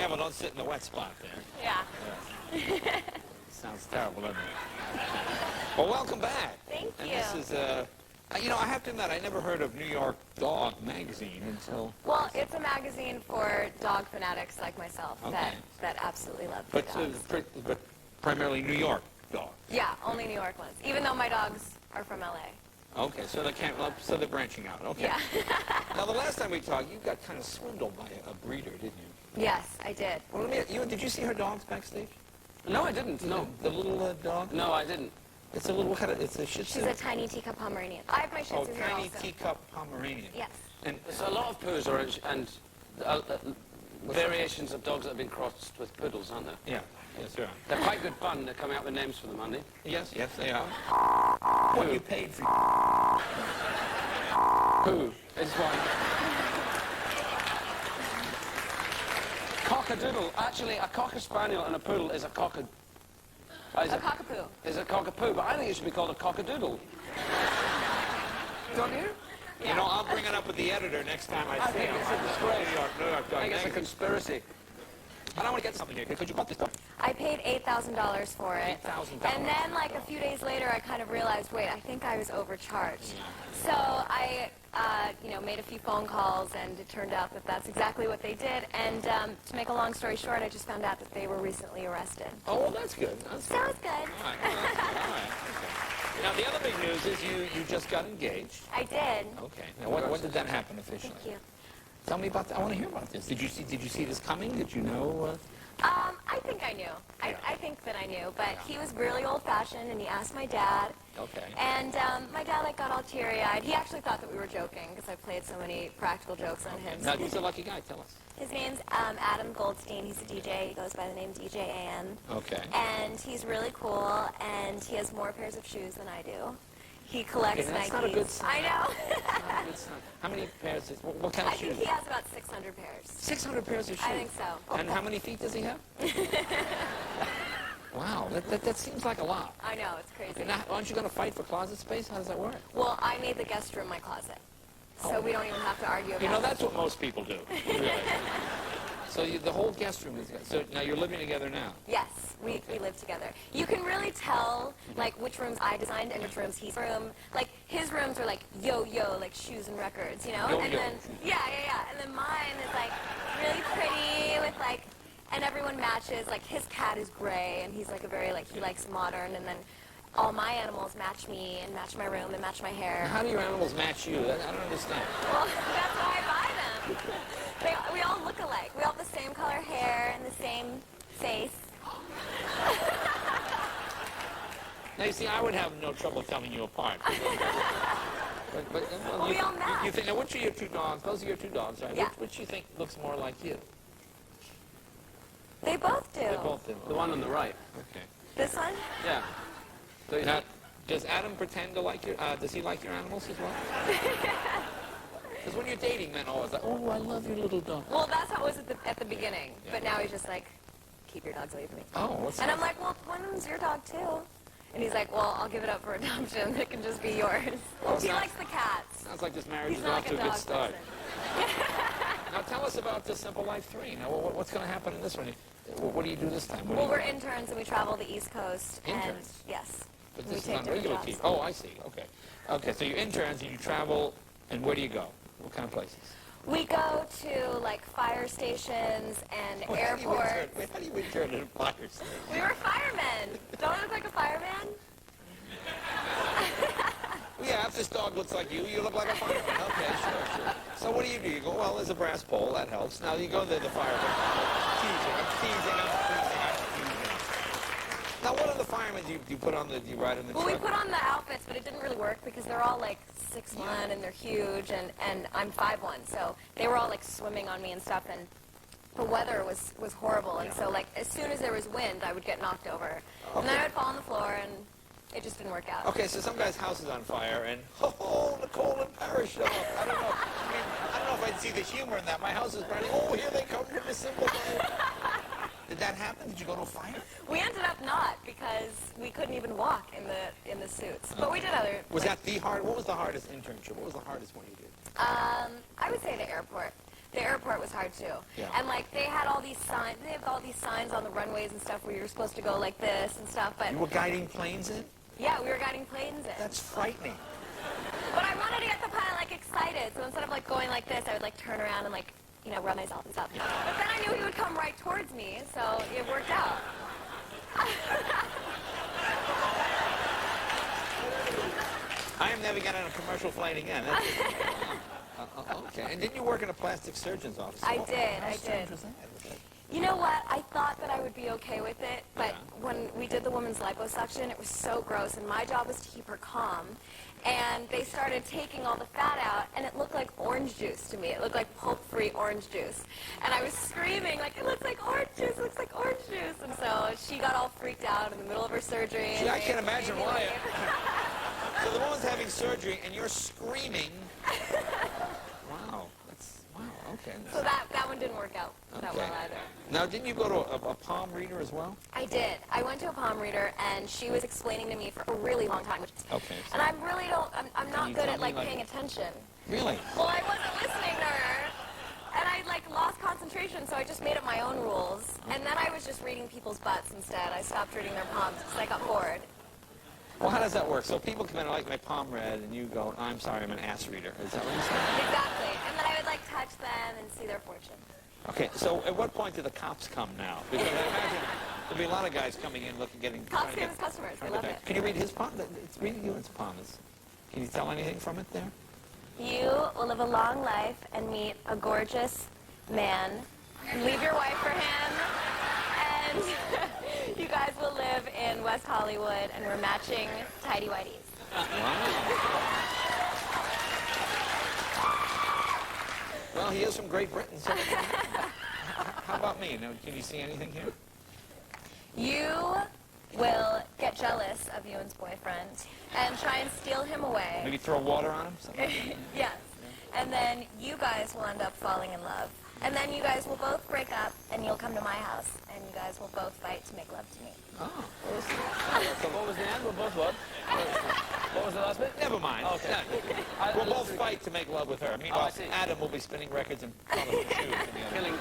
careful, don't sit in the wet spot there. Yeah. Sounds terrible, doesn't it? Well, welcome back. Thank and you. This is, you know, I have to admit, I never heard of New York Dog Magazine until... Well, it's a magazine for dog fanatics like myself Okay. that absolutely love But, dogs. but primarily New York dogs. Yeah, only New York ones. Even though my dogs are from LA. Okay, so they can't, so they're branching out. Okay. Yeah. Now, the last time we talked, you got kind of swindled by a breeder, didn't you? Yes, I did. Well, did you see her dogs backstage? No, I didn't. No. The little dog? No, I didn't. It's a little, it's a Shih Tzu. She's a tiny teacup Pomeranian. I have my Shih Tzu here tiny also. teacup Pomeranian. Yes. And So a lot of poos are, and variations of dogs that have been crossed with poodles, aren't there? yeah, yes, there are. They're quite good fun. They're coming out with names for them, aren't they? Yes, yes, they are. What you paid for? Poo is one. Cockadoodle. Actually, a cocker spaniel and a poodle is a cockapoo. A cockapoo. Is a cockapoo, but I think it should be called a cockadoodle. Don't you? You know, I'll bring it up with the editor next time I see think him. it's a disgrace. New York Dog I think it's a Magazine. conspiracy. And I want to get something here. Could you put this dog? I paid $8,000 for it. $8,000. And then, like, a few days later, I kind of realized, wait, I think I was overcharged. So I, you know, made a few phone calls, and it turned out that that's exactly what they did. And to make a long story short, I just found out that they were recently arrested. Oh, well, that's good. That's So good. it's good. All right. All right. Okay. Now, the other big news is you just got engaged. I did. Okay. Now, when did that happen officially? Thank you. Tell me about that. I want to hear about this. Did you see this coming? Did you know? I think I knew. I think that I knew, but he was really old-fashioned, and he asked my dad. Okay. And my dad, like, got all teary-eyed. He actually thought that we were joking, because I played so many practical jokes on him. Now, who's the lucky guy? Tell us. His name's Adam Goldstein. He's a DJ. He goes by the name DJ AM. Okay. And he's really cool, and he has more pairs of shoes than I do. He collects Okay, that's Nikes. not a good sign. I know. Not a good sign. How many pairs? What kind I of shoes? think he has about 600 pairs. 600 pairs of shoes. I think so. And how many feet does he have? Wow, that seems like a lot. I know, it's crazy. Now, aren't you going to fight for closet space? How does that work? Well, I made the guest room my closet, so we don't even have to argue about You know, it. that's what most people do. Really. So the whole guest room is... So now you're living together now? Yes, we live together. You can really tell, like, which rooms I designed and which rooms he's room. Like, his rooms are like yo-yo, like shoes and records, you know? Yo-yo. And then, yeah. And then mine is, like, really pretty with, like, and everyone matches. Like, his cat is gray, and he's, like, a very, like, he likes modern. And then all my animals match me and match my room and match my hair. Now, how do your animals match you? I don't understand. Well, that's why I buy them. We all look alike. We all have the same color hair and the same face. Now, you see, I would have no trouble telling you apart. Well, we all match. You think, now, which are your two dogs? Those are your two dogs, right? Yeah. Which you think looks more like you? They both do. They both do. The one on the right. Okay. This one? Yeah. So Now, does Adam pretend to like your, does he like your animals as well? Because when you're dating, men always like, oh, I love your little dog. Well, that's how it was at the beginning. But now he's just like, keep your dogs away from me. Oh, what's And that? I'm like, well, one of them's your dog, too. And he's like, well, I'll give it up for adoption. It can just be yours. Well, He sounds- likes the cats. Sounds like this marriage He's is not off like to a a good dog start. person. Now, tell us about the Simple Life 3. Now, what's going to happen in this one? What do you do this time? What do Well, you we're do? interns, and we travel the East Coast. And Interns? yes. But we this is take on different regular jobs. TV. Oh, I see. Okay. Okay, so you're interns and you travel, and where do you go? What kind of places? We go to, like, fire stations and airports. How do you intern at a fire station? We were firemen. Don't I look like a fireman? Yeah, if this dog looks like you look like a fireman. Okay, sure. So what do? You go, well, there's a brass pole, that helps. Now you go to the fireman. I'm teasing. Now, what are the firemen do you put on do you ride in the Well, truck? we put on the outfits, but it didn't really work because they're all like 6'1" and they're huge, and I'm 5'1", so they were all like swimming on me and stuff, and the weather was horrible, and so like as soon as there was wind, I would get knocked over, and then I would fall on the floor, and it just didn't work out. Okay, so some guy's house is on fire, and Nicole and Paris show up. I don't know. I don't know if I'd see the humor in that. My house is burning. Oh, here they come from the Simple Life. Did that happen? Did you go to a fire? We ended up not because we couldn't even walk in the suits, but we did other. Was that the hard? What was the hardest internship? What was the hardest one you did? I would say the airport. the airport was hard too. Yeah. And like they had all these signs. They have all these signs on the runways and stuff where you're supposed to go like this and stuff. But You were guiding planes in? yeah, we were guiding planes in. That's frightening. But I wanted to get the pilot like excited, so instead of like going like this, I would like turn around and like rub myself and stuff. But then I knew he would come right towards me, so it worked out. I am never getting on a commercial flight again. Okay. And didn't you work in a plastic surgeon's office? I did, How I strange did. was that? You know what? I thought that I would be okay with it, but when we did the woman's liposuction, it was so gross, and my job was to keep her calm. And they started taking all the fat out, and it looked like orange juice to me. It looked like pulp-free orange juice. And I was screaming, like, it looks like orange juice, it looks like orange juice. And so she got all freaked out in the middle of her surgery. See, I can't imagine why. So the woman's having surgery, and you're screaming. Wow. Wow, okay. So that one didn't work out that well either. Now, didn't you go to a palm reader as well? I did. I went to a palm reader, and she was explaining to me for a really long time. Okay. And I'm not you good tell at me, like like- paying attention. Really? Well, I wasn't listening to her, and I like lost concentration, so I just made up my own rules. And then I was just reading people's butts instead. I stopped reading their palms because I got bored. Well, how does that work? So people come in and like my palm read, and you go, I'm sorry, I'm an ass reader. Is that what you're saying? Exactly. And then I would like touch them and see their fortune. Okay, so at what point do the cops come now? Because I imagine there'll be a lot of guys coming in getting... Cops give us customers. They love it. Can you read his palm? It's reading you its palm. Can you tell anything from it there? You will live a long life and meet a gorgeous man. Leave your wife for him, and you guys will live in West Hollywood, and we're matching tighty-whities. Well, he is from Great Britain, so... How about me? Now, can you see anything here? You will get jealous of Ewan's boyfriend and try and steal him away. Maybe throw water on him? Something like that? Yes. And then you guys will end up falling in love. And then you guys will both break up, and you'll come to my house, and you guys will both fight to make love to me. Oh. So what was the end? We'll both what? What was the last bit? Never mind. Okay. We'll both fight to make love with her. Meanwhile, I see. Adam will be spinning records in front of the shoes.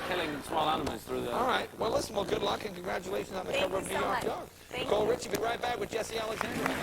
Killing small animals through the... All right. Well, listen, good luck and congratulations on the Thank cover you of New so York much. Dog. Thank Nicole you. Richie, be right back with Jesse Alexander.